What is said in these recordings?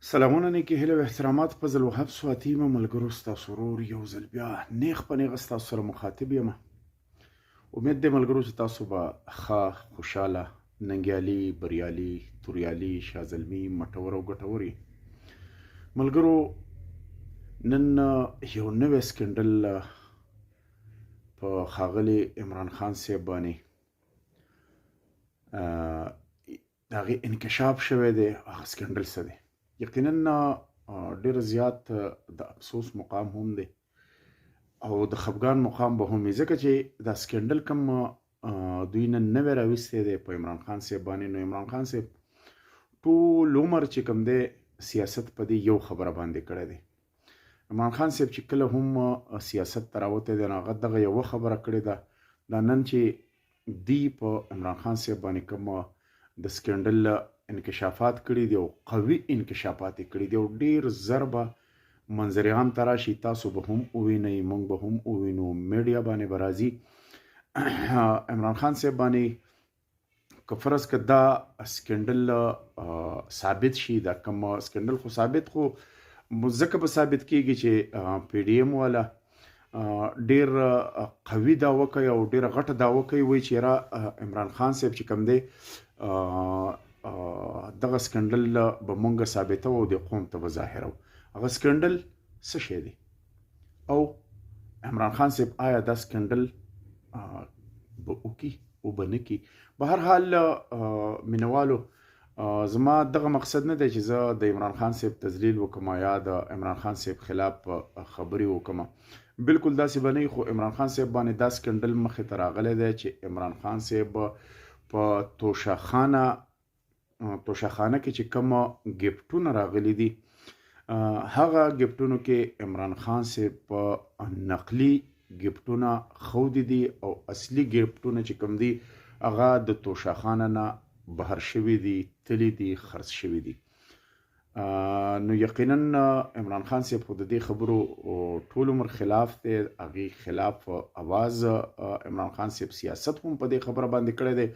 سلامونه نیکې هیلې او احترامات فضل وهب سواتي یم ملګرو ستاسو ورور یو ځل بیا نیغ په نیغه ستاسو سره مخاطب یم. امید دی ملګرو چې تاسو به ښه خوشحاله ننګیالي بریالي توریالي شازلمي مټور او ګټور یې. ملګرو نن یو نوی سکندل په ښاغلي عمران خان صاحب باندې د هغې انکشاف شوی دی. هغه سکندل څه دی؟ یقینا ډیر زیات د افسوس مقام هم دی او د خفګان مقام به هم وي، ځکه چې دا سکندل کوم دوی نن نوی راویستی دی په عمران خان صاحب باندې. نو عمران خان صاحب ټول عمر چې کوم دی سیاست په دې یو خبره باندې کړی دی. عمران خان صاحب چې کله هم سیاست ته راوتی دی نو هغه دغه یوه خبره کړې ده، دا نن چې دی په عمران خان صاحب باندې کوم د سکندل انکشافات کړي دي او قوي انکشافات کړي دي او ډیر ضربه منظر عام ته راشي، تاسو به هم ووینئ، موږ به هم ووینو، میډیا باندې به راځي. عمران خان صاحب باندې که فرض که دا سکندل ثابت شي، دا کوم سکندل خو ثابت خو ځکه به ثابت کیږي چې پی ډي ایم والا ډیر قوي دعوه کوي او ډیره غټه دعوه کوي، وایي چې را عمران خان صاحب چې کوم دی دغه سکندل به مونږ ثابتو او د قوم ته به ظاهرو. هغه سکندل څه شی دی او عمران خان صاحب آیا دا سکندل به وکړي او به نه کړي؟ به هر حال مینوالو زما دغه مقصد نه دی چې زه د عمران خان صاحب تذلیل وکم یا د عمران خان صاحب خلاف خبرې وکم، بالکل داسې به نه. خو عمران خان صاحب باندې دا سکندل مخې ته راغلی دی چې عمران خان صاحب په توشاخانه کې چې کوم ګفټونه راغلي دي هغه ګفټونو کې عمران خان صاحب په نقلي ګفټونه خودي دي او اصلي ګفټونه چې کوم دي هغه د توشاخانه نه بهر شوي دي، تللی دي، خرڅ شوي دي. نو یقینا عمران خان صاحب خو د دې خبرو ټول عمر خلاف دی، هغې خلاف اواز عمران خان صاحب سیاست هم په دې خبره باندې کړی دی.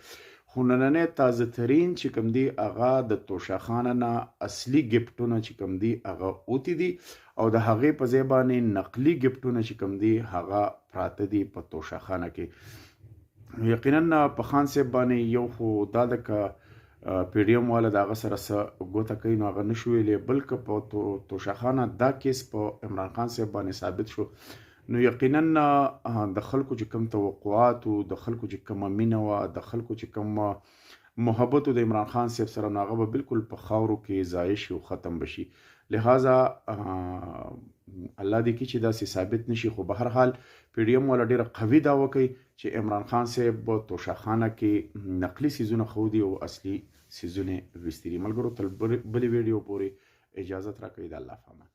خو نننی تازه ترین چې کوم دی هغه د توشاخانه نه اصلي ګفټونه چې کوم دی هغه اوتی دي او د هغې په ځای باندې نقلي ګفټونه چې کوم دی هغه پراته دي په توشاخانه کې. یقینا په خان صاحب باندې یو خو دا د که پی ډي ایم والا د هغه سره څه ګوته کوي نو هغه نه شو ویلی، بلکه په توشاخانه دا کیس په عمران خان صاحب باندې ثابت شو. نو یقینا د خلکو چې کوم توقعات او د خلکو چې کومه مینه وه، د خلکو چې کوم محبت د عمران خان صاحب سره نو هغه به بالکل په خاورو کې ضایع شي او ختم بشي. لہذا الله دې کړي چې داسې ثابت نشي. خو به هر حال پی ډي ایم والا ډیره قوي دعوه کوي چې عمران خان صاحب توشاخانه کې نقلي سیزونه خودي او اصلي سیزونه ویستري. ملګرو تل بلې ویډیو پورې اجازت راکوي. د الله په امان.